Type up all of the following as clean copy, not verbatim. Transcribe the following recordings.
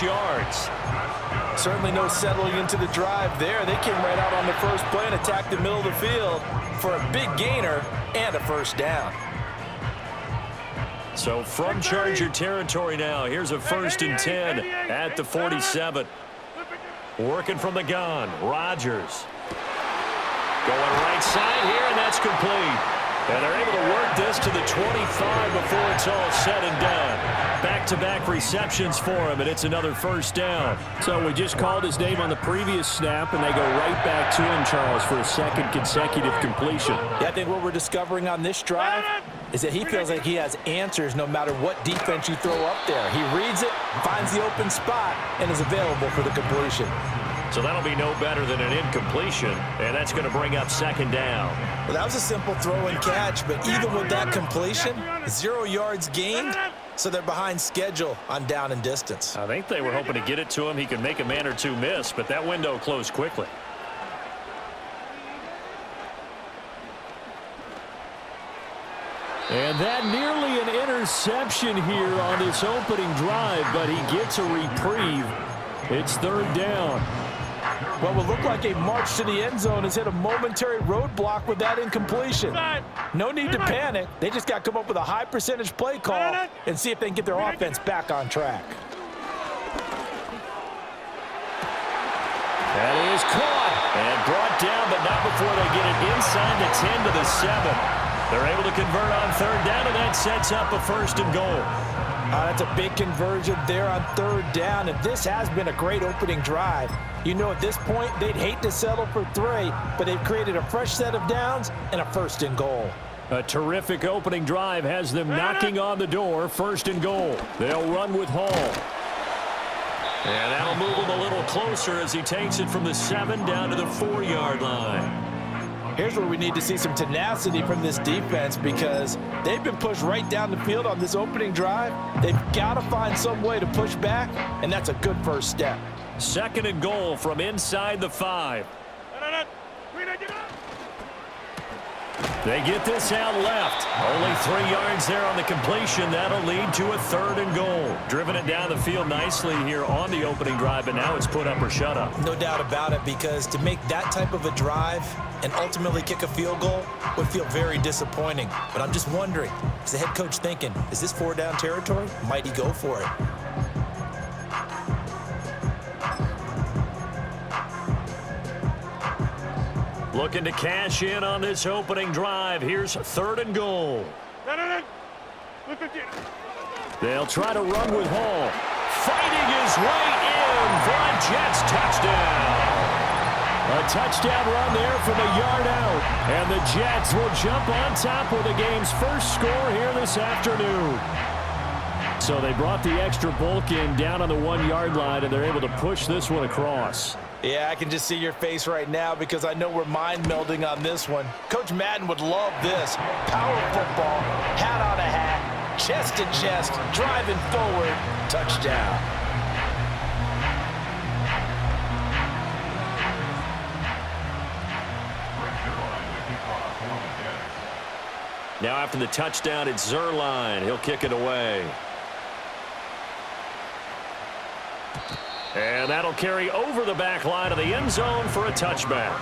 yards. Certainly no settling into the drive there. They came right out on the first play and attacked the middle of the field for a big gainer and a first down. So from Charger territory now, here's a 1st and 10 at the 47. Working from the gun, Rodgers. Going right side here, and that's complete. And they're able to work this to the 25 before it's all said and done. Back-to-back receptions for him, and it's another first down. So we just called his name on the previous snap, and they go right back to him, Charles, for a second consecutive completion. Yeah, I think what we're discovering on this drive is that he feels like he has answers no matter what defense you throw up there. He reads it, finds the open spot, and is available for the completion. So that'll be no better than an incompletion, and that's going to bring up 2nd down. Well, that was a simple throw and catch, but even with that completion, 0 yards gained, so they're behind schedule on down and distance. I think they were hoping to get it to him. He could make a man or two miss, but that window closed quickly. And that nearly an interception here on this opening drive, but he gets a reprieve. It's 3rd down. What will look like a march to the end zone has hit a momentary roadblock with that incompletion. No need to panic. They just got to come up with a high percentage play call and see if they can get their offense back on track. That is caught and brought down, but not before they get it inside the 10 to the 7. They're able to convert on 3rd down, and that sets up a 1st and goal. That's a big conversion there on 3rd down, and this has been a great opening drive. You know, at this point, they'd hate to settle for 3, but they've created a fresh set of downs and a 1st and goal. A terrific opening drive has them knocking on the door. 1st and goal. They'll run with Hall. And that'll move him a little closer as he takes it from the 7 down to the 4-yard line. Here's where we need to see some tenacity from this defense because they've been pushed right down the field on this opening drive. They've got to find some way to push back, and that's a good first step. 2nd and goal from inside the 5. They get this out left. Only 3 yards there on the completion. That'll lead to a 3rd and goal. Driven it down the field nicely here on the opening drive, but now it's put up or shut up. No doubt about it, because to make that type of a drive and ultimately kick a field goal would feel very disappointing. But I'm just wondering, is the head coach thinking, is this 4-down territory? Might he go for it? Looking to cash in on this opening drive. Here's 3rd and goal. They'll try to run with Hall. Fighting his way in for a Jets touchdown. A touchdown run there from a yard out. And the Jets will jump on top with the game's first score here this afternoon. So they brought the extra bulk in down on the 1-yard line, and they're able to push this one across. Yeah, I can just see your face right now because I know we're mind melding on this one. Coach Madden would love this. Power football, hat on a hat, chest to chest, driving forward, touchdown. Now after the touchdown, it's Zuerlein. He'll kick it away. And that'll carry over the back line of the end zone for a touchback.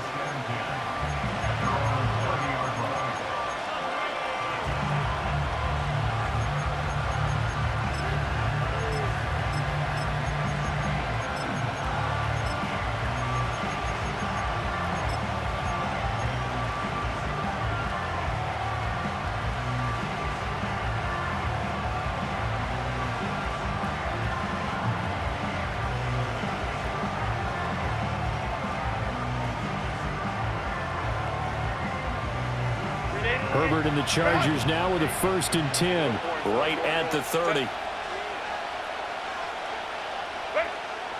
Herbert and the Chargers now with a 1st and 10. Right at the 30.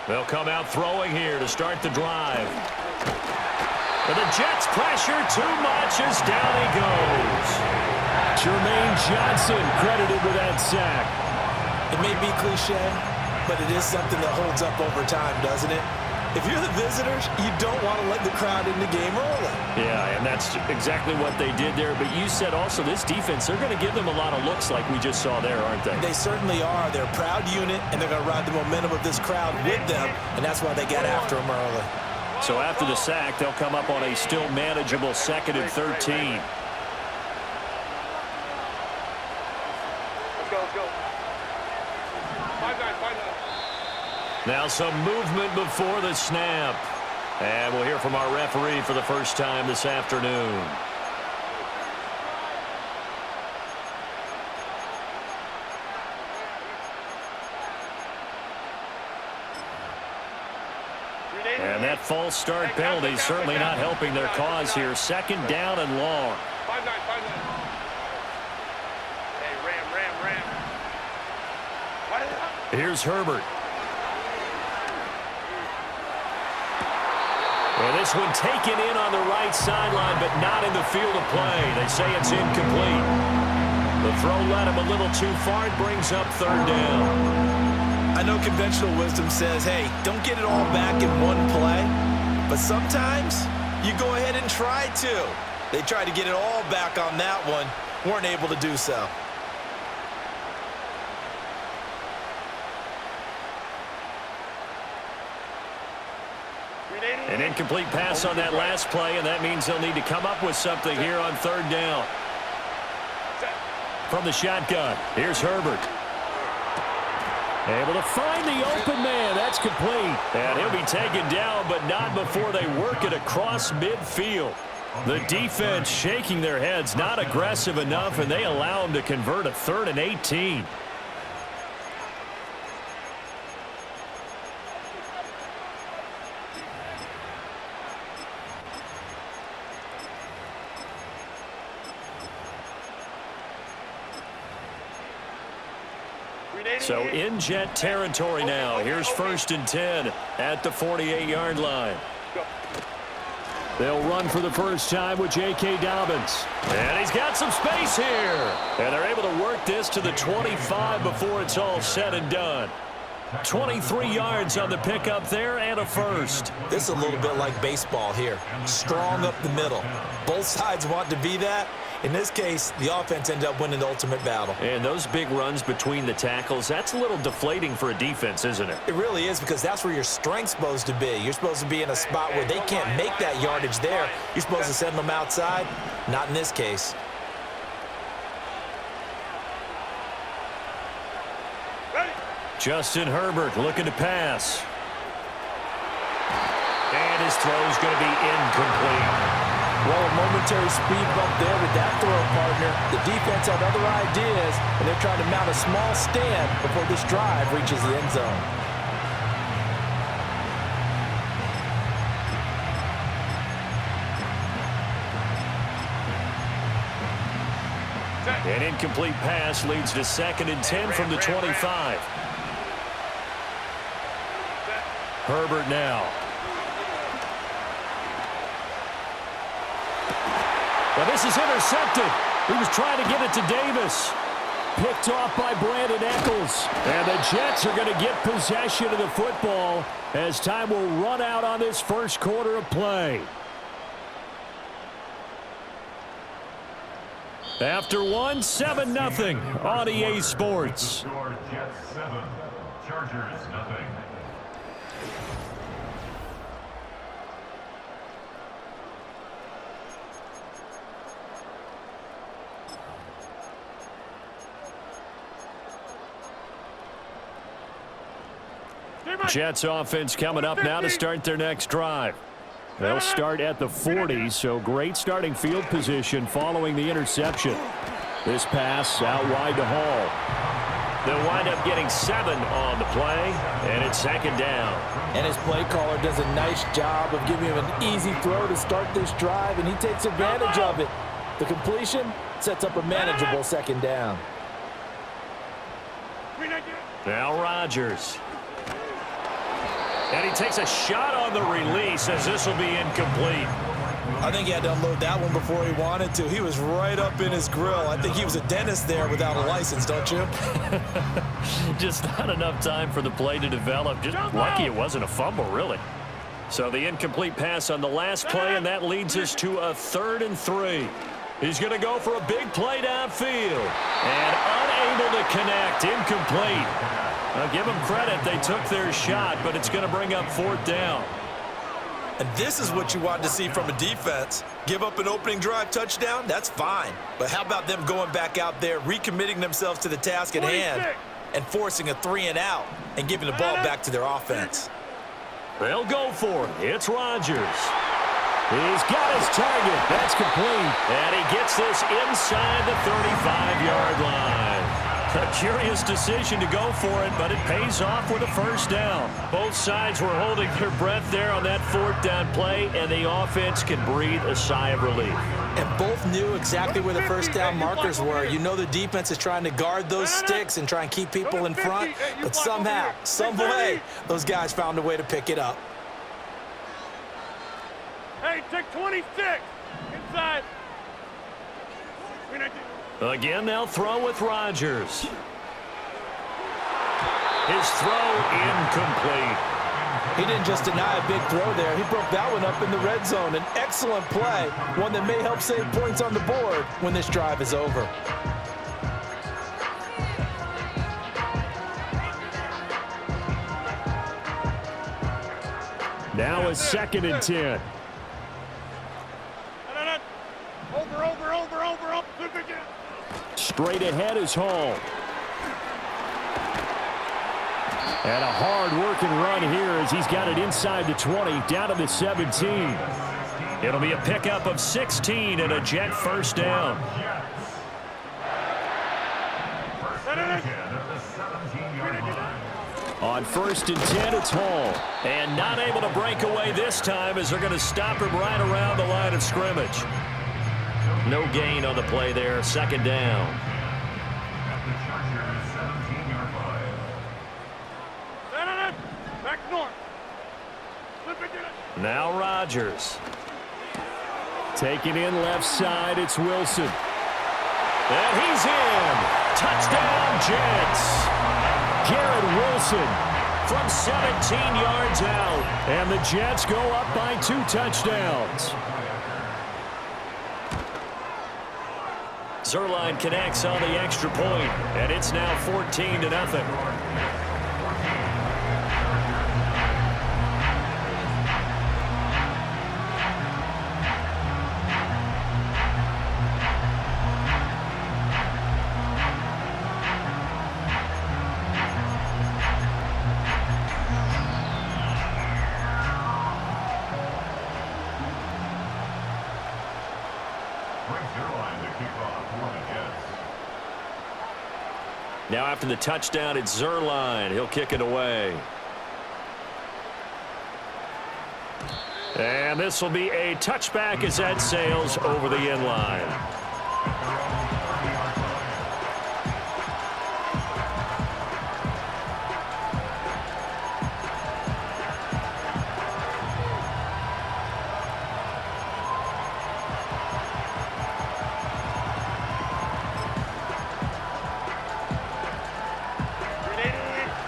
They'll come out throwing here to start the drive. But the Jets pressure too much as down he goes. Jermaine Johnson credited with that sack. It may be cliche, but it is something that holds up over time, doesn't it? If you're the visitors, you don't want to let the crowd in the game early. Yeah, and that's exactly what they did there. But you said also this defense, they're going to give them a lot of looks like we just saw there, aren't they? They certainly are. They're a proud unit, and they're going to ride the momentum of this crowd with them, and that's why they get after them early. So after the sack, they'll come up on a still manageable 2nd and 13. Let's go. 5-9. Now some movement before the snap. And we'll hear from our referee for the first time this afternoon. And that false start penalty certainly not helping their cause here. 2nd down and long. 5-9. Hey, ram. Here's Herbert. And this one taken in on the right sideline, but not in the field of play. They say it's incomplete. The throw led him a little too far. It brings up 3rd down. I know conventional wisdom says, hey, don't get it all back in one play. But sometimes you go ahead and try to. They tried to get it all back on that one. Weren't able to do so. An incomplete pass on that last play, and that means they'll need to come up with something here on 3rd down. From the shotgun, here's Herbert. Able to find the open man. That's complete. And he'll be taken down, but not before they work it across midfield. The defense shaking their heads, not aggressive enough, and they allow him to convert a 3rd and 18. So in Jet territory now. Here's 1st and 10 at the 48-yard line. They'll run for the first time with J.K. Dobbins. And he's got some space here. And they're able to work this to the 25 before it's all said and done. 23 yards on the pickup there and a first. This is a little bit like baseball here. Strong up the middle. Both sides want to be that. In this case, the offense ended up winning the ultimate battle. And those big runs between the tackles, that's a little deflating for a defense, isn't it? It really is, because that's where your strength's supposed to be. You're supposed to be in a spot where they can't make that yardage there. You're supposed to send them outside. Not in this case. Justin Herbert looking to pass. And his throw's going to be incomplete. Well, a momentary speed bump there with that throw, partner. The defense had other ideas, and they're trying to mount a small stand before this drive reaches the end zone. An incomplete pass leads to 2nd and 10 from the 25. Herbert now. Well, this is intercepted. He was trying to get it to Davis. Picked off by Brandon Echols. And the Jets are going to get possession of the football as time will run out on this first quarter of play. After 7-0 on EA Sports. Jets 7, Chargers 0. Jets offense coming up now to start their next drive. They'll start at the 40, so great starting field position following the interception. This pass out wide to Hall. They'll wind up getting 7 on the play, and it's 2nd down. And his play caller does a nice job of giving him an easy throw to start this drive, and he takes advantage of it. The completion sets up a manageable 2nd down. Now Rodgers. And he takes a shot on the release as this will be incomplete. I think he had to unload that one before he wanted to. He was right up in his grill. I think he was a dentist there without a license, don't you? Just not enough time for the play to develop. Just lucky it wasn't a fumble, really. So the incomplete pass on the last play, and that leads us to a 3rd and 3. He's going to go for a big play downfield. And unable to connect. Incomplete. I'll give them credit. They took their shot, but it's going to bring up 4th down. And this is what you want to see from a defense. Give up an opening drive touchdown, that's fine. But how about them going back out there, recommitting themselves to the task at hand, and forcing a 3-and-out and giving the ball back to their offense? They'll go for it. It's Rodgers. He's got his target. That's complete. And he gets this inside the 35-yard line. A curious decision to go for it, but it pays off with a 1st down. Both sides were holding their breath there on that 4th down play, and the offense can breathe a sigh of relief. And both knew exactly where the 1st down markers were. You know the defense is trying to guard those sticks and try and keep people in front, but somehow, some way, those guys found a way to pick it up. Hey, take 26. Inside. Again, they'll throw with Rodgers. His throw incomplete. He didn't just deny a big throw there. He broke that one up in the red zone. An excellent play, one that may help save points on the board when this drive is over. Now a 2nd and 10. Over. Straight ahead is Hall. And a hard-working run here as he's got it inside the 20, down to the 17. It'll be a pickup of 16 and a Jet 1st down. On 1st and 10, it's Hall. And not able to break away this time as they're going to stop him right around the line of scrimmage. No gain on the play there. 2nd down. Back north. Now Rodgers. Taking in left side, it's Wilson. And he's in. Touchdown, Jets. Garrett Wilson From 17 yards out. And the Jets go up by 2 touchdowns. Zuerlein connects on the extra point, and it's now 14-0. Now after the touchdown, it's Zuerlein. He'll kick it away. And this will be a touchback as that sails over the end line.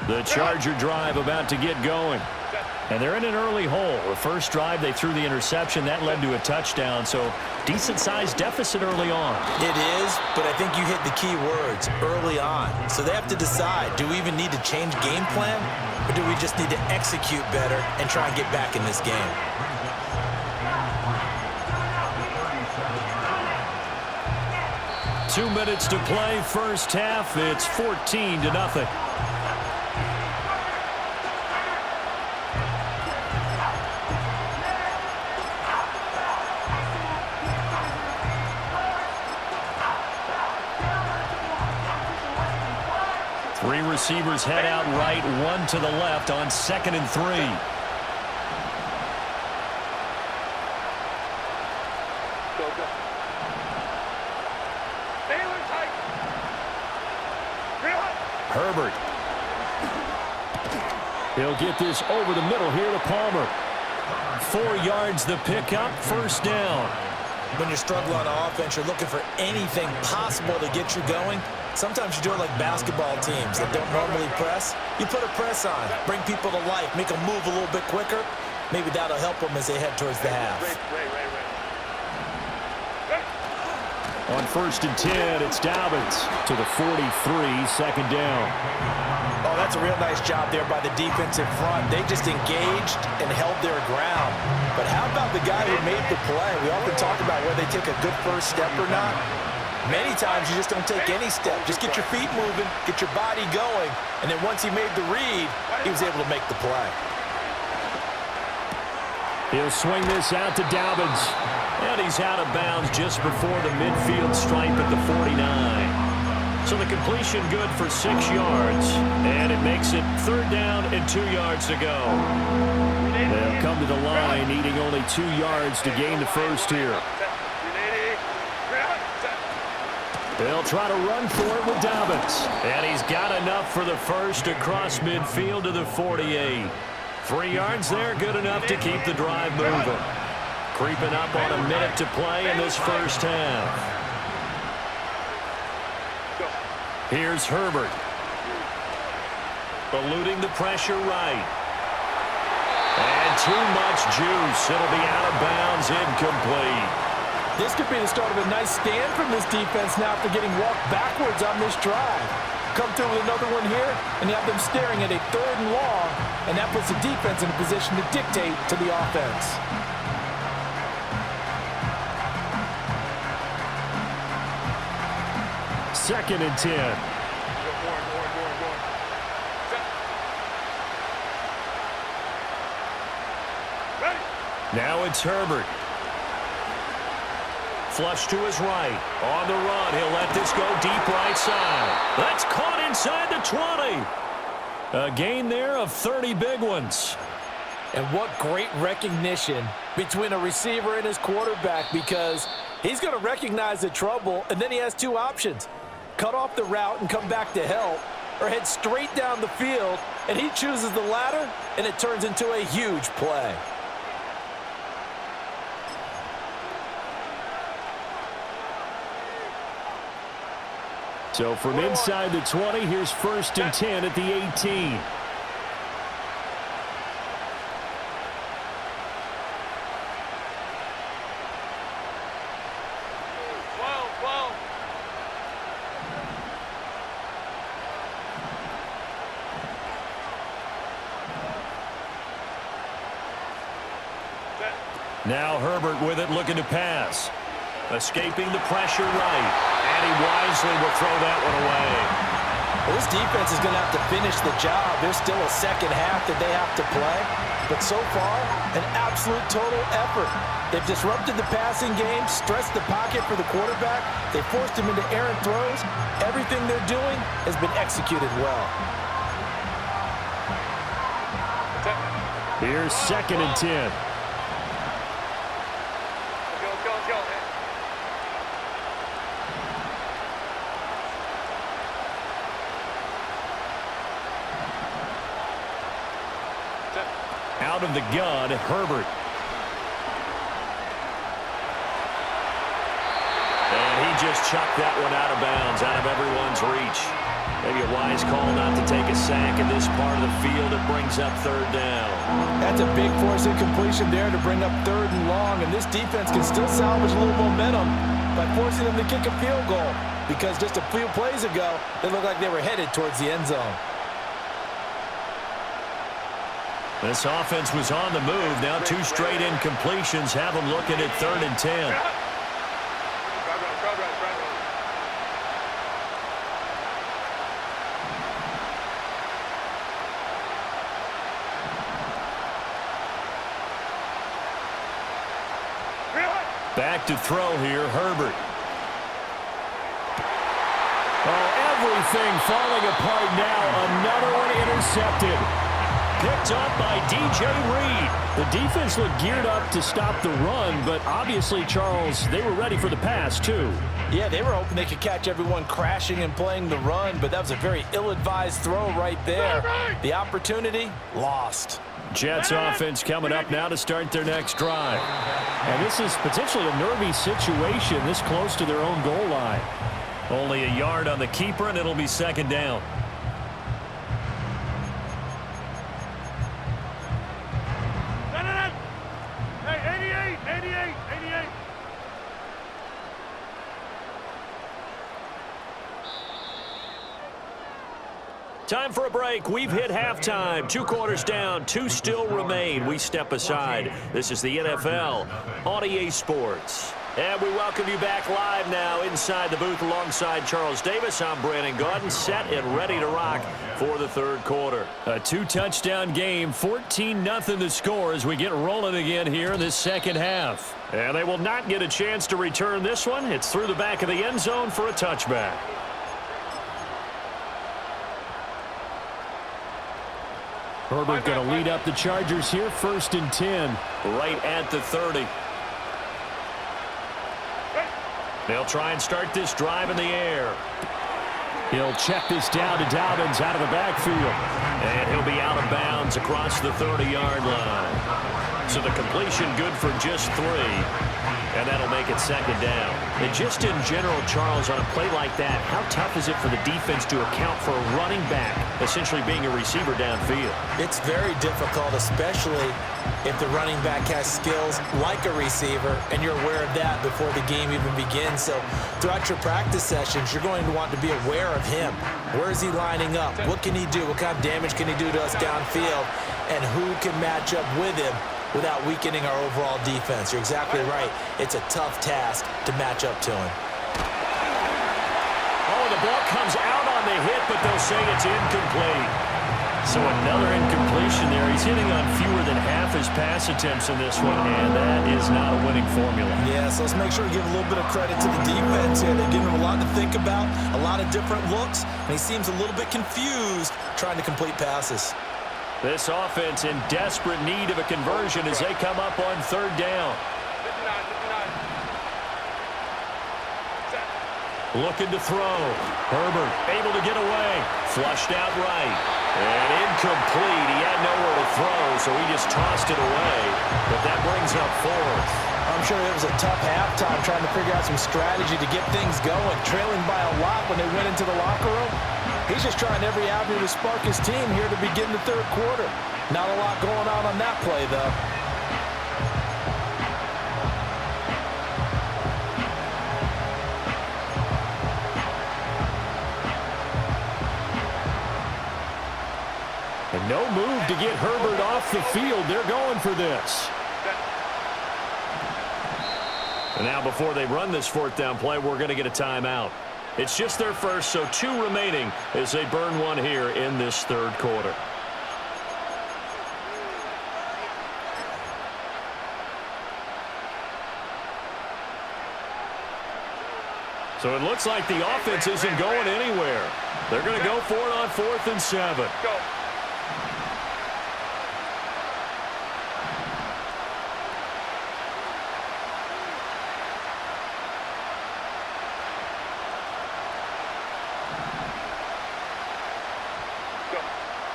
The Charger drive about to get going. And they're in an early hole. The first drive, they threw the interception. That led to a touchdown, so decent-sized deficit early on. It is, but I think you hit the key words, early on. So they have to decide, do we even need to change game plan, or do we just need to execute better and try and get back in this game? Two minutes to play, first half. It's 14-0. Three receivers head out right, one to the left on 2nd and 3. Herbert. He'll get this over the middle here to Palmer. 4 yards the pickup, first down. When you're struggling on offense, you're looking for anything possible to get you going. Sometimes you do it like basketball teams that don't normally press. You put a press on, bring people to life, make them move a little bit quicker. Maybe that'll help them as they head towards the half. On 1st and 10, it's Dobbins to the 43, second down. Oh, that's a real nice job there by the defensive front. They just engaged and held their ground. But how about the guy who made the play? We often talk about whether they take a good first step or not. Many times you just don't take any step. Just get your feet moving, get your body going, and then once he made the read, he was able to make the play. He'll swing this out to Dobbins. And he's out of bounds just before the midfield stripe at the 49. So the completion good for 6 yards. And it makes it 3rd down and 2 yards to go. They'll come to the line, needing only 2 yards to gain the first here. They'll try to run for it with Dobbins. And he's got enough for the first across midfield to the 48. 3 yards there, good enough to keep the drive moving. Creeping up on a minute to play in this first half. Here's Herbert. Eluding the pressure right. And too much juice. It'll be out of bounds, incomplete. This could be the start of a nice stand from this defense now after getting walked backwards on this drive. Come through with another one here, and you have them staring at a 3rd and long, and that puts the defense in a position to dictate to the offense. Second and 10. Now it's Herbert. Flush to his right. On the run. He'll let this go deep right side. That's caught inside the 20. A gain there of 30 big ones. And what great recognition between a receiver and his quarterback, because he's going to recognize the trouble, and then he has 2 options. Cut off the route and come back to help, or head straight down the field, and he chooses the latter, and it turns into a huge play. So from inside the 20, here's 1st and 10 at the 18. Now Herbert with it, looking to pass. Escaping the pressure right. And he wisely will throw that one away. Well, this defense is going to have to finish the job. There's still a second half that they have to play. But so far, an absolute total effort. They've disrupted the passing game, stressed the pocket for the quarterback. They forced him into errant throws. Everything they're doing has been executed well. Here's 2nd and 10. Out of the gun, Herbert. And he just chucked that one out of bounds, out of everyone's reach. Maybe a wise call not to take a sack in this part of the field. It brings up 3rd down. That's a big force incompletion there to bring up 3rd and long, and this defense can still salvage a little momentum by forcing them to kick a field goal, because just a few plays ago, they looked like they were headed towards the end zone. This offense was on the move. Now 2 straight incompletions have them looking at 3rd and 10. Back to throw here, Herbert. Oh, everything falling apart now. Another one intercepted. Picked up by DJ Reed. The defense looked geared up to stop the run, but obviously, Charles, they were ready for the pass, too. Yeah, they were hoping they could catch everyone crashing and playing the run, but that was a very ill-advised throw right there. The opportunity, lost. Jets offense coming up now to start their next drive. And this is potentially a nervy situation this close to their own goal line. Only a yard on the keeper, and it'll be 2nd down. Time for a break. We've hit halftime. 2 quarters down. 2 still remain. We step aside. This is the NFL on EA Sports. And we welcome you back live now inside the booth alongside Charles Davis. I'm Brandon Gaudin, set and ready to rock for the third quarter. A 2-touchdown game, 14-0 the score as we get rolling again here in this second half. And they will not get a chance to return this one. It's through the back of the end zone for a touchback. Herbert going to lead up the Chargers here, 1st and 10. Right at the 30. They'll try and start this drive in the air. He'll check this down to Dobbins out of the backfield. And he'll be out of bounds across the 30-yard line. So the completion good for just 3. And that'll make it second down. And just in general, Charles, on a play like that, how tough is it for the defense to account for a running back essentially being a receiver downfield? It's very difficult, especially if the running back has skills like a receiver, and you're aware of that before the game even begins. So throughout your practice sessions, you're going to want to be aware of him. Where is he lining up? What can he do? What kind of damage can he do to us downfield? And who can match up with him without weakening our overall defense? You're exactly right. It's a tough task to match up to him. Oh, the ball comes out on the hit, but they'll say it's incomplete. So another incompletion there. He's hitting on fewer than half his pass attempts in this one, and that is not a winning formula. Yeah, so let's make sure we give a little bit of credit to the defense here. They're giving him a lot to think about, a lot of different looks, and he seems a little bit confused trying to complete passes. This offense in desperate need of a conversion as they come up on 3rd down. Looking to throw. Herbert able to get away. Flushed out right. And incomplete. He had nowhere to throw, so he just tossed it away. But that brings up 4th. I'm sure it was a tough halftime trying to figure out some strategy to get things going. Trailing by a lot when they went into the locker room. He's just trying every avenue to spark his team here to begin the third quarter. Not a lot going on that play, though. And no move to get Herbert off the field. They're going for this. And now before they run this 4th down play, we're going to get a timeout. It's just their first, so 2 remaining as they burn one here in this third quarter. So it looks like the offense isn't going anywhere. They're going to go for it on 4th and 7. Go.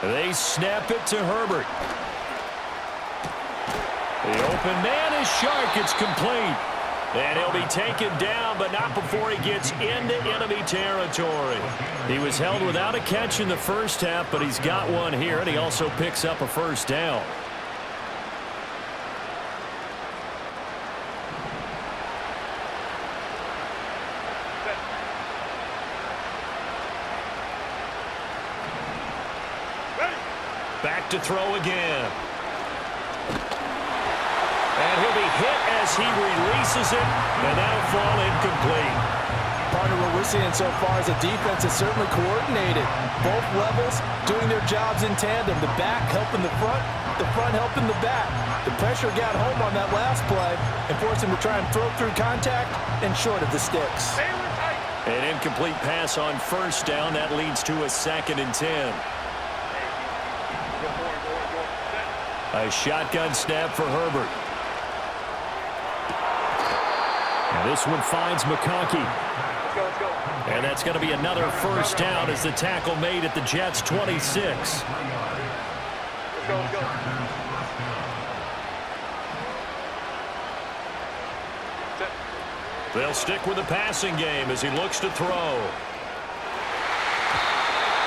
They snap it to Herbert. The open man is Shark. It's complete. And he'll be taken down, but not before he gets into enemy territory. He was held without a catch in the first half, but he's got one here, and he also picks up a 1st down. Back to throw again. And he'll be hit as he releases it, and that'll fall incomplete. Partner, what we're seeing so far is the defense is certainly coordinated. Both levels doing their jobs in tandem. The back helping the front helping the back. The pressure got home on that last play and forced him to try and throw through contact and short of the sticks. An incomplete pass on 1st down. That leads to a 2nd and 10. A shotgun snap for Herbert. And this one finds McConkey. Let's go. And that's going to be another 1st down as the tackle made at the Jets' 26. Let's go. They'll stick with the passing game as he looks to throw.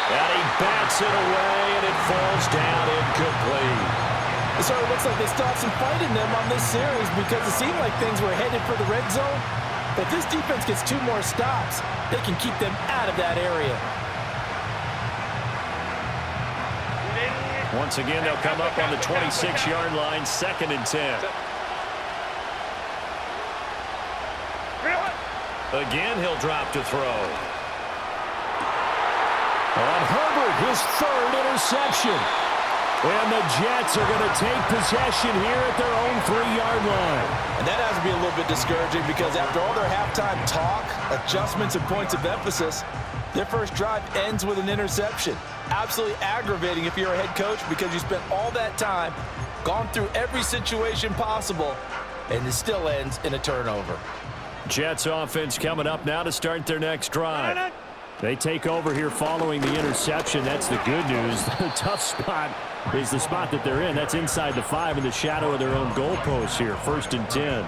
And he bats it away, and it falls down incomplete. It sort of looks like they stopped some fight in them on this series because it seemed like things were headed for the red zone. But if this defense gets 2 more stops, they can keep them out of that area. Once again, they'll come up on the 26-yard line, 2nd and 10. Again, he'll drop to throw. And Herbert, his 3rd interception. And the Jets are going to take possession here at their own 3-yard line. And that has to be a little bit discouraging because after all their halftime talk, adjustments, and points of emphasis, their first drive ends with an interception. Absolutely aggravating if you're a head coach because you spent all that time, gone through every situation possible, and it still ends in a turnover. Jets offense coming up now to start their next drive. They take over here following the interception. That's the good news. The tough spot is the spot that they're in. That's inside the 5 in the shadow of their own goalpost here. 1st and 10.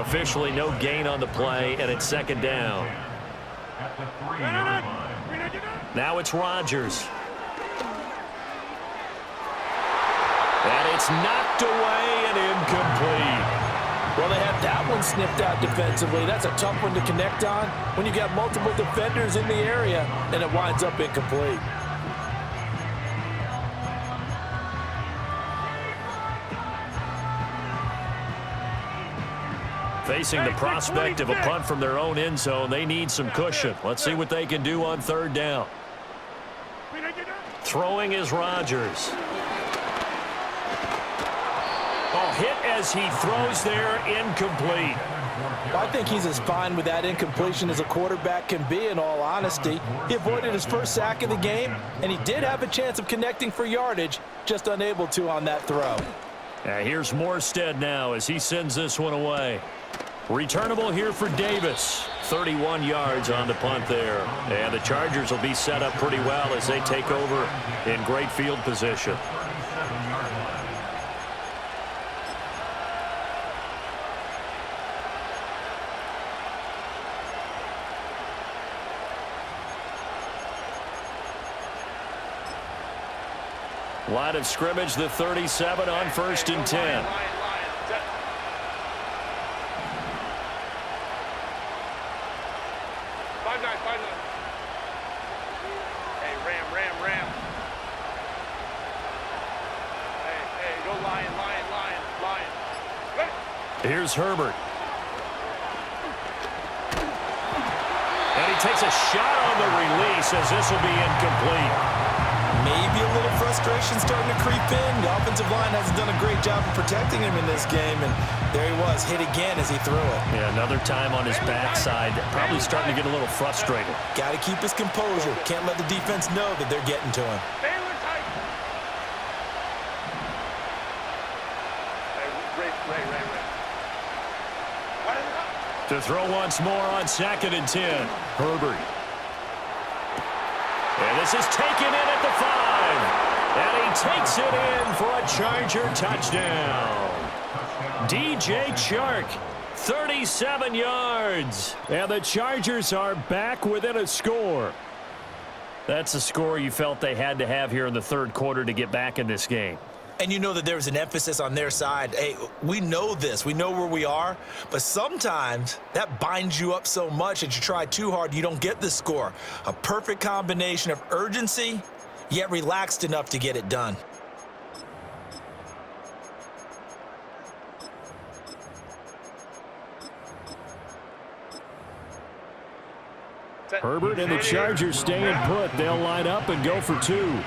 Officially no gain on the play, and it's 2nd down. At the 3-yard line. Now it's Rodgers. And it's knocked away and incomplete. Well, they had that one sniffed out defensively. That's a tough one to connect on when you got multiple defenders in the area, and it winds up incomplete. Facing the prospect of a punt from their own end zone, they need some cushion. Let's see what they can do on 3rd down. Throwing is Rodgers. Oh, hit as he throws there, incomplete. I think he's as fine with that incompletion as a quarterback can be, in all honesty. He avoided his first sack of the game, and he did have a chance of connecting for yardage, just unable to on that throw. Here's Morstead now as he sends this one away. Returnable here for Davis. 31 yards on the punt there. And the Chargers will be set up pretty well as they take over in great field position. Line of scrimmage, the 37 on 1st and 10. Here's Herbert. And he takes a shot on the release as this will be incomplete. Maybe a little frustration starting to creep in. The offensive line hasn't done a great job of protecting him in this game, and there he was, hit again as he threw it. Yeah, another time on his backside, probably starting to get a little frustrated. Got to keep his composure. Can't let the defense know that they're getting to him. To throw once more on 2nd and 10. Herbert. And this is taken in at the 5. And he takes it in for a Charger touchdown. DJ Chark, 37 yards. And the Chargers are back within a score. That's a score you felt they had to have here in the 3rd quarter to get back in this game. And you know that there's an emphasis on their side. Hey, we know this. We know where we are. But sometimes that binds you up so much that you try too hard, you don't get the score. A perfect combination of urgency, yet relaxed enough to get it done. Herbert and the Chargers staying put. They'll line up and go for 2.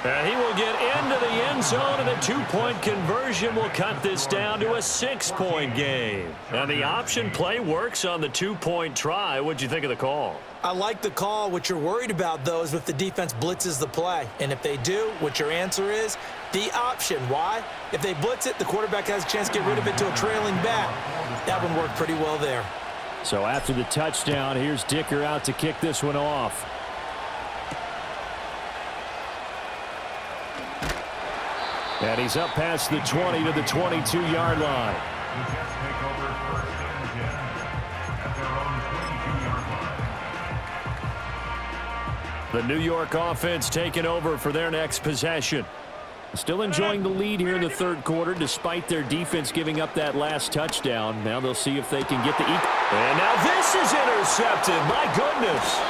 And he will get into the end zone, and the 2-point conversion will cut this down to a 6-point game. And the option play works on the 2-point try. What'd you think of the call? I like the call. What you're worried about, though, is if the defense blitzes the play. And if they do, what your answer is, the option. Why? If they blitz it, the quarterback has a chance to get rid of it to a trailing back. That one worked pretty well there. So after the touchdown, here's Dicker out to kick this one off. And he's up past the 20 to the 22-yard line. The Jets take over 1st and 10 at their own 22-yard line. The New York offense taking over for their next possession. Still enjoying the lead here in the third quarter despite their defense giving up that last touchdown. Now they'll see if they can get the equal. And now this is intercepted. My goodness.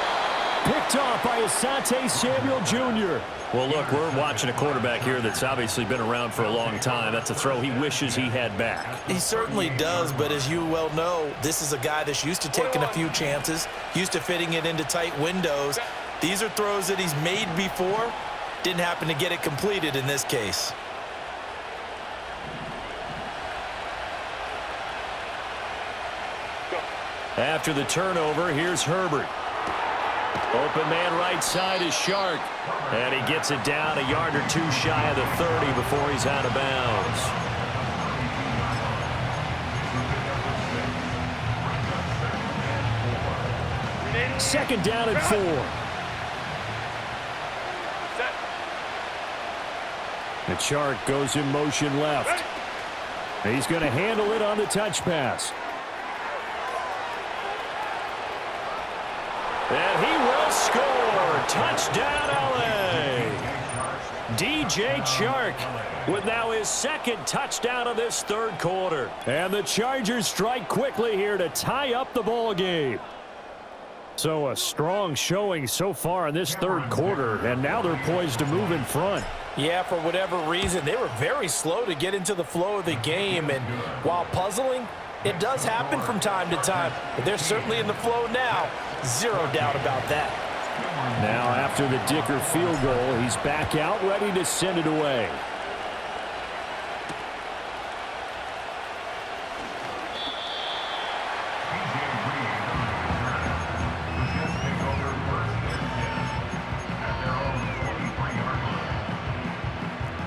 Picked off by Asante Samuel Jr. Well, look, we're watching a quarterback here that's obviously been around for a long time. That's a throw he wishes he had back. He certainly does, but as you well know, this is a guy that's used to taking a few chances, used to fitting it into tight windows. These are throws that he's made before. Didn't happen to get it completed in this case. After the turnover, here's Herbert. Open man right side is Shark. And he gets it down a yard or two shy of the 30 before he's out of bounds. Second down and 4. The Shark goes in motion left. He's going to handle it on the touch pass. And he will score. Touchdown, L.A. DJ Chark with now his second touchdown of this third quarter. And the Chargers strike quickly here to tie up the ball game. So a strong showing so far in this third quarter, and now they're poised to move in front. Yeah, for whatever reason, they were very slow to get into the flow of the game, and while puzzling, it does happen from time to time, but they're certainly in the flow now. Zero doubt about that. Now after the Dicker field goal, he's back out ready to send it away.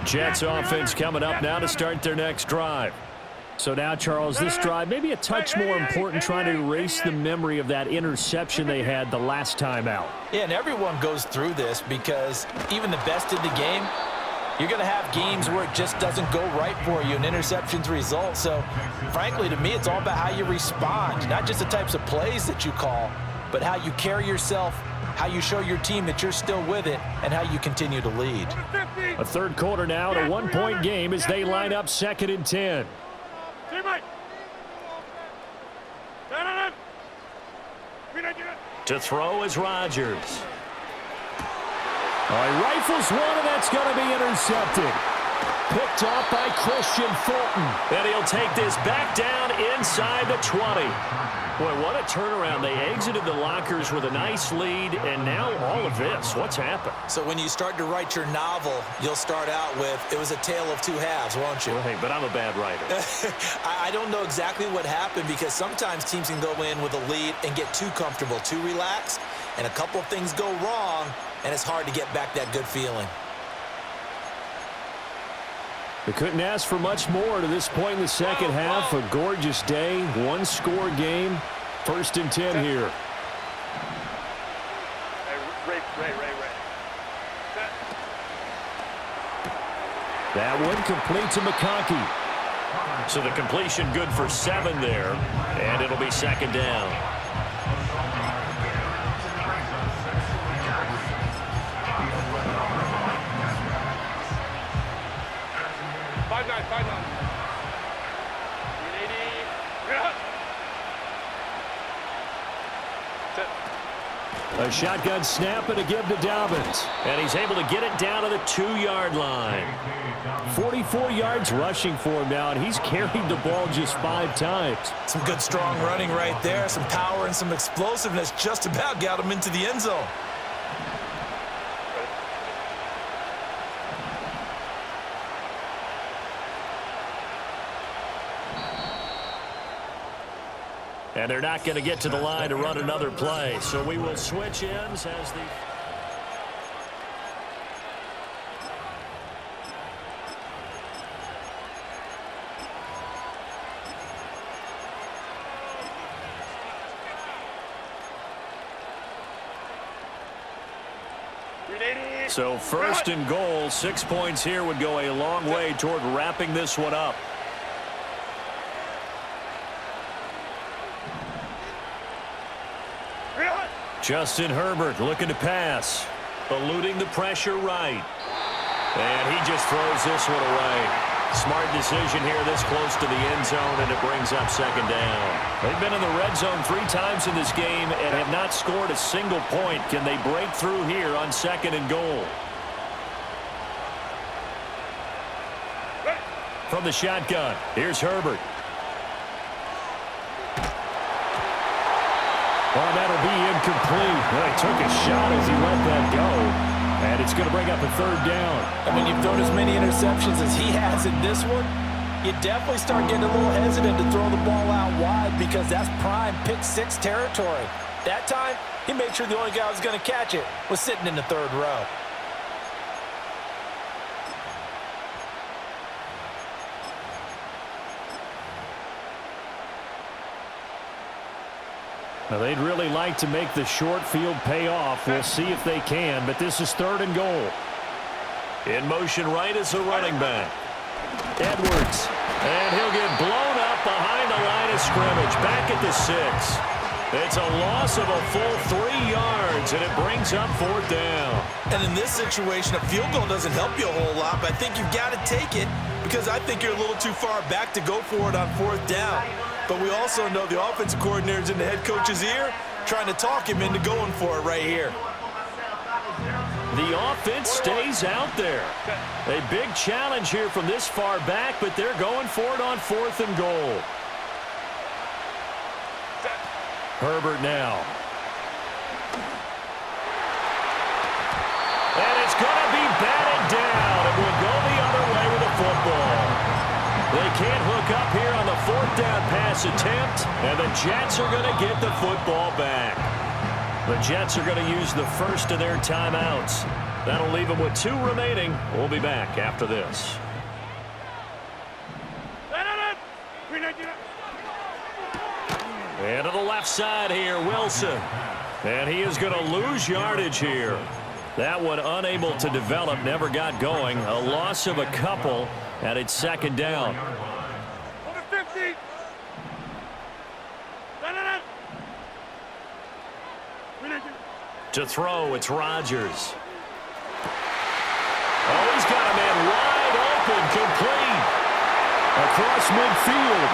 Jets offense coming up now to start their next drive. So now, Charles, this drive maybe a touch more important, trying to erase the memory of that interception they had the last time out. Yeah, and everyone goes through this because even the best in the game, you're going to have games where it just doesn't go right for you, and interceptions result. So, frankly, to me, it's all about how you respond, not just the types of plays that you call, but how you carry yourself, how you show your team that you're still with it, and how you continue to lead. A third quarter now, a one-point game as they line up 2nd and 10. To throw is Rodgers. He rifles one, and that's going to be intercepted. Picked off by Christian Fulton. And he'll take this back down inside the 20. Boy, what a turnaround. They exited the lockers with a nice lead, and now all of this. What's happened? So when you start to write your novel, you'll start out with, it was a tale of two halves, won't you? Well, hey, but I'm a bad writer. I don't know exactly what happened, because sometimes teams can go in with a lead and get too comfortable, too relaxed, and a couple of things go wrong, and it's hard to get back that good feeling. They couldn't ask for much more to this point in the second half. A gorgeous day, one-score game. 1st and 10 here. Ray. That one complete to McConkey. So the completion good for 7 there, and it'll be 2nd down. A shotgun snap and a give to Dobbins. And he's able to get it down to the 2-yard line. 44 yards rushing for him now, and he's carried the ball just 5 times. Some good, strong running right there. Some power and some explosiveness just about got him into the end zone. And they're not going to get to the line to run another play. So we will switch ends as the... So 1st and goal, 6 points here would go a long way toward wrapping this one up. Justin Herbert looking to pass. Eluding the pressure right. And he just throws this one away. Smart decision here this close to the end zone, and it brings up second down. They've been in the red zone 3 times in this game and have not scored a single point. Can they break through here on second and goal? From the shotgun, here's Herbert. Well, that'll be incomplete. Well, he took a shot as he let that go. And it's going to bring up a third down. I mean, you've thrown as many interceptions as he has in this one. You definitely start getting a little hesitant to throw the ball out wide because that's prime pick 6 territory. That time, he made sure the only guy who was going to catch it was sitting in the third row. Now, they'd really like to make the short field pay off. We'll see if they can, but this is third and goal. In motion right is the running back. Edwards. And he'll get blown up behind the line of scrimmage. Back at the 6. It's a loss of a full 3 yards, and it brings up fourth down. And in this situation, a field goal doesn't help you a whole lot, but I think you've got to take it because I think you're a little too far back to go for it on fourth down. But we also know the offensive coordinator's in the head coach's ear trying to talk him into going for it right here. The offense stays out there. A big challenge here from this far back, but they're going for it on fourth and goal. Herbert now. And it's going to be batted down. It will go the other way with the football. They can't hook up here on the fourth down pass attempt, and the Jets are going to get the football back. The Jets are going to use the first of their timeouts. That'll leave them with 2 remaining. We'll be back after this. And to the left side here, Wilson. And he is going to lose yardage here. That one unable to develop, never got going. A loss of a couple, and it's second down. Over 50. To throw, it's Rodgers. Oh, he's got a man wide open, complete. Across midfield.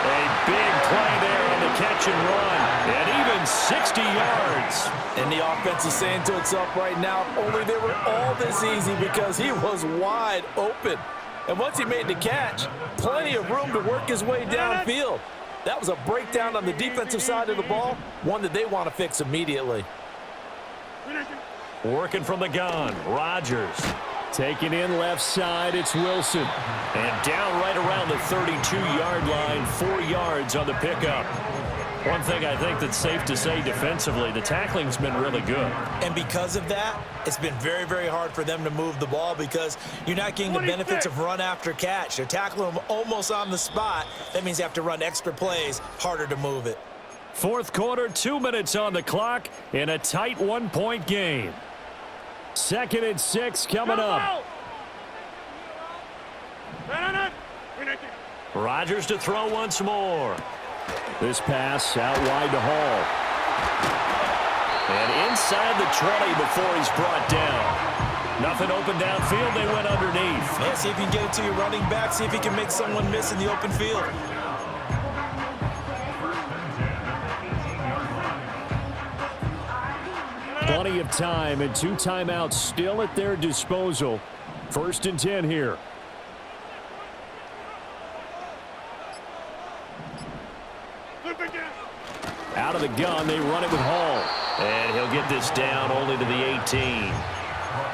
A big play there on the catch and run, and even 60 yards. And the offense is saying to itself right now, only they were all this easy because he was wide open. And once he made the catch, plenty of room to work his way downfield. That was a breakdown on the defensive side of the ball, one that they want to fix immediately. Working from the gun, Rodgers. Taking in left side, it's Wilson. And down right around the 32-yard line, 4 yards on the pickup. One thing I think that's safe to say defensively, the tackling's been really good. And because of that, it's been very, very hard for them to move the ball because you're not getting the benefits of run after catch. They're tackling them almost on the spot. That means you have to run extra plays, harder to move it. Fourth quarter, 2 minutes on the clock in a tight 1-point game. 2nd and 6 coming up. Rodgers to throw once more. This pass out wide to Hall. And inside the 20 before he's brought down. Nothing open downfield, they went underneath. Yeah, see if you can get it to your running back. See if you can make someone miss in the open field. Plenty of time and 2 timeouts still at their disposal. 1st and 10 here. Out of the gun, they run it with Hall. And he'll get this down only to the 18.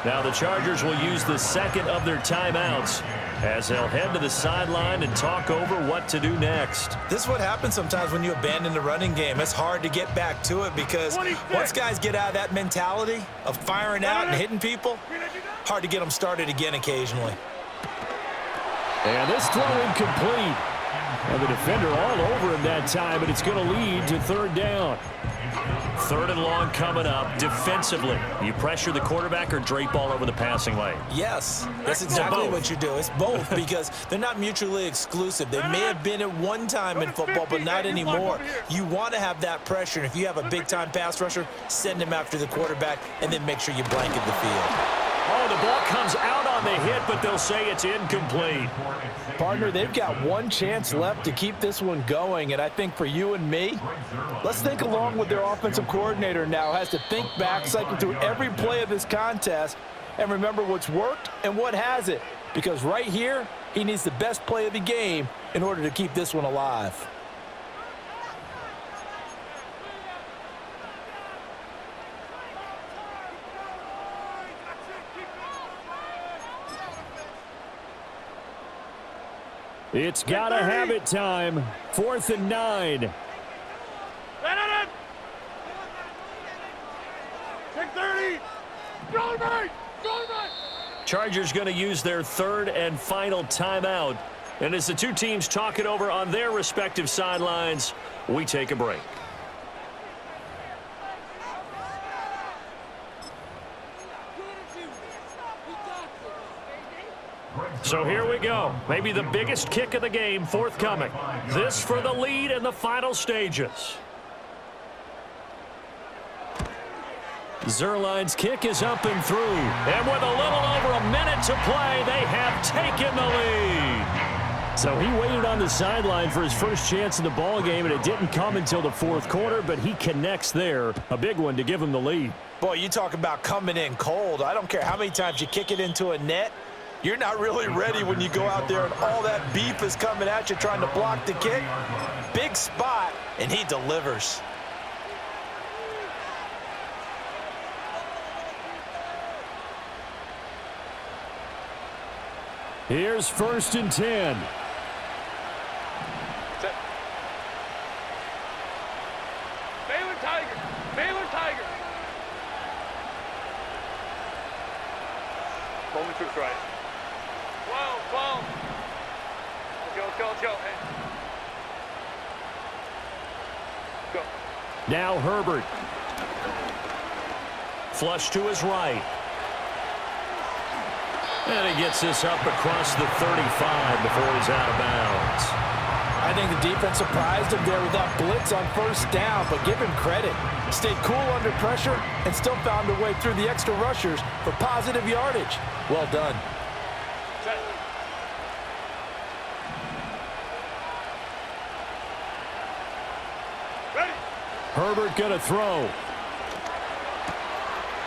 Now the Chargers will use the second of their timeouts as they'll head to the sideline and talk over what to do next. This is what happens sometimes when you abandon the running game. It's hard to get back to it because once guys get out of that mentality of firing out and hitting people, hard to get them started again occasionally. And this throw incomplete. And the defender all over him that time, but it's going to lead to 3rd down. 3rd and long coming up. Defensively, you pressure the quarterback or drape all over the passing lane? Yes, that's exactly what you do. It's both because they're not mutually exclusive. They may have been at one time in football, but not anymore. You want to have that pressure. And if you have a big-time pass rusher, send him after the quarterback and then make sure you blanket the field. Oh, the ball comes out on the hit, but they'll say it's incomplete. Partner, they've got one chance left to keep this one going, and I think for you and me, let's think along with their offensive coordinator now. Has to think back, cycle through every play of this contest, and remember what's worked and what hasn't. Because right here, he needs the best play of the game in order to keep this one alive. It's got to have it time. 4th and 9. Take 30. Go right. Go right. Chargers going to use their third and final timeout. And as the two teams talk it over on their respective sidelines, we take a break. So here we go. Maybe the biggest kick of the game forthcoming. This for the lead in the final stages. Zuerlein's kick is up and through. And with a little over a minute to play, they have taken the lead. So he waited on the sideline for his first chance in the ball game, and it didn't come until the fourth quarter, but he connects there. A big one to give him the lead. Boy, you talk about coming in cold. I don't care how many times you kick it into a net. You're not really ready when you go out there and all that beef is coming at you trying to block the kick. Big spot, and he delivers. Here's 1st and 10. Baylor Tiger. Baylor Tiger. Moment to strike. 12. Let's go. Hey. Go. Now Herbert. Flush to his right. And he gets this up across the 35 before he's out of bounds. I think the defense surprised him there with that blitz on 1st down, but give him credit. Stayed cool under pressure and still found a way through the extra rushers for positive yardage. Well done. Set. Ready. Herbert going to throw.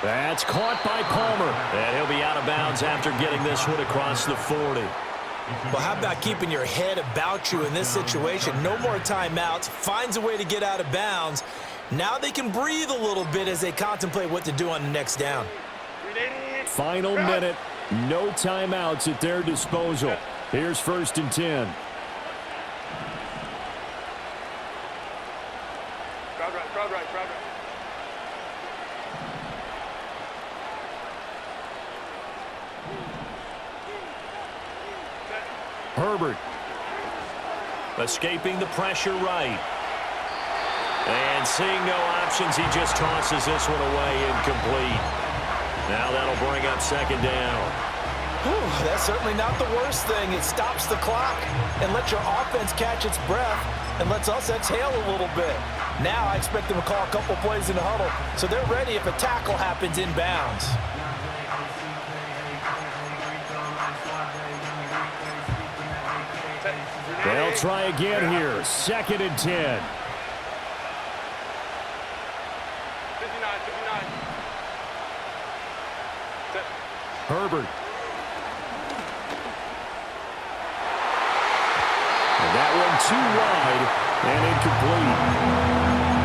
That's caught by Palmer. And he'll be out of bounds after getting this one across the 40. Well, how about keeping your head about you in this situation? No more timeouts. Finds a way to get out of bounds. Now they can breathe a little bit as they contemplate what to do on the next down. Final minute. No timeouts at their disposal. Here's 1st and 10. Crowd right. Herbert. Escaping the pressure right. And seeing no options, he just tosses this one away incomplete. Now that'll bring up 2nd down. Whew, that's certainly not the worst thing. It stops the clock and lets your offense catch its breath and lets us exhale a little bit. Now I expect them to call a couple plays in the huddle so they're ready if a tackle happens in bounds. They'll try again here. 2nd and 10. 59. Set. Herbert. And that one too wide and incomplete.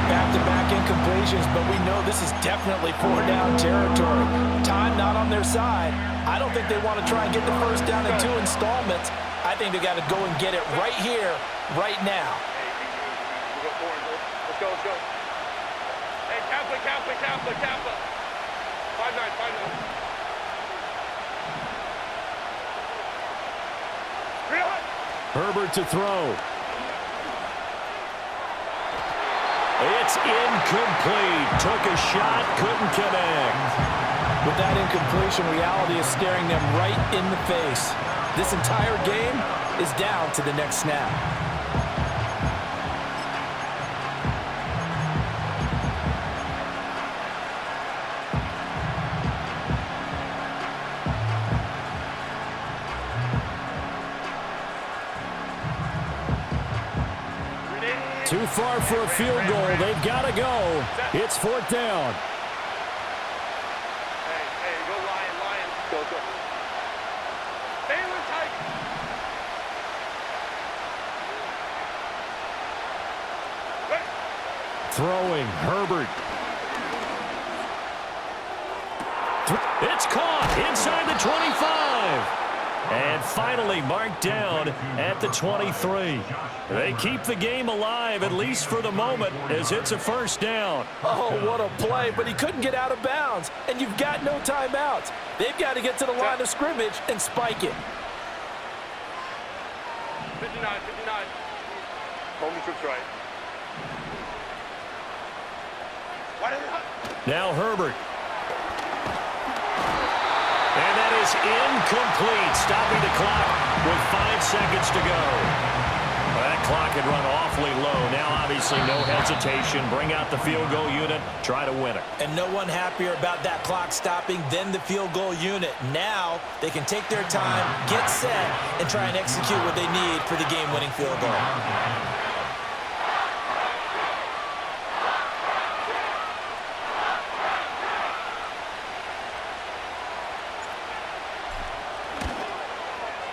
Back-to-back incompletions, but we know this is definitely 4-down territory. Time not on their side. I don't think they want to try and get the 1st down in 2 installments. I think they got to go and get it right here, right now. We'll go forward. Let's go. Hey, Kappa. 5-9. Herbert to throw. It's incomplete. Took a shot, couldn't connect. With that incompletion, reality is staring them right in the face. This entire game is down to the next snap. Too far for a field goal. They've got to go. It's 4th down. Hey, go Lion. Go. Stay in the tight. Throwing, Herbert. It's caught inside the 25. And finally marked down at the 23. They keep the game alive, at least for the moment, as it's a 1st down. Oh, what a play, but he couldn't get out of bounds. And you've got no timeouts. They've got to get to the line of scrimmage and spike it. 59. Homie trips right. Now Herbert. And that is incomplete, stopping the clock with 5 seconds to go. Well, that clock had run awfully low. Now, obviously, no hesitation. Bring out the field goal unit, try to win it. And no one happier about that clock stopping than the field goal unit. Now they can take their time, get set, and try and execute what they need for the game-winning field goal.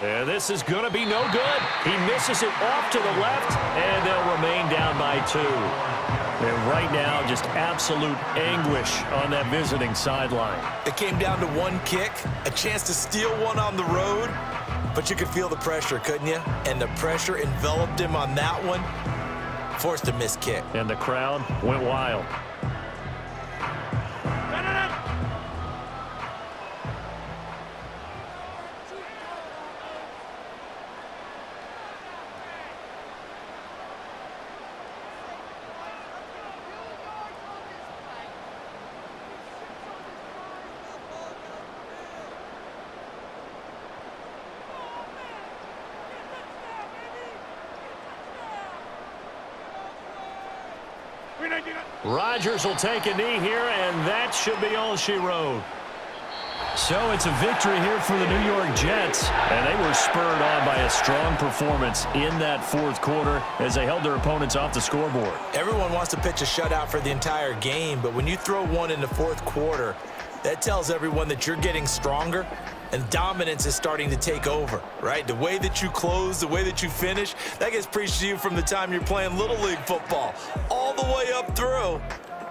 And this is going to be no good. He misses it off to the left, and they'll remain down by 2. And right now, just absolute anguish on that visiting sideline. It came down to one kick, a chance to steal one on the road, but you could feel the pressure, couldn't you? And the pressure enveloped him on that one, forced a missed kick. And the crowd went wild. Rodgers will take a knee here, and that should be all she wrote. So it's a victory here for the New York Jets. And they were spurred on by a strong performance in that 4th quarter as they held their opponents off the scoreboard. Everyone wants to pitch a shutout for the entire game, but when you throw one in the 4th quarter, that tells everyone that you're getting stronger and dominance is starting to take over, right? The way that you close, the way that you finish, that gets preached to you from the time you're playing Little League football all the way up through.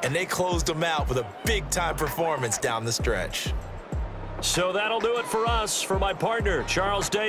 And they closed them out with a big-time performance down the stretch. So that'll do it for us. For my partner, Charles Davis.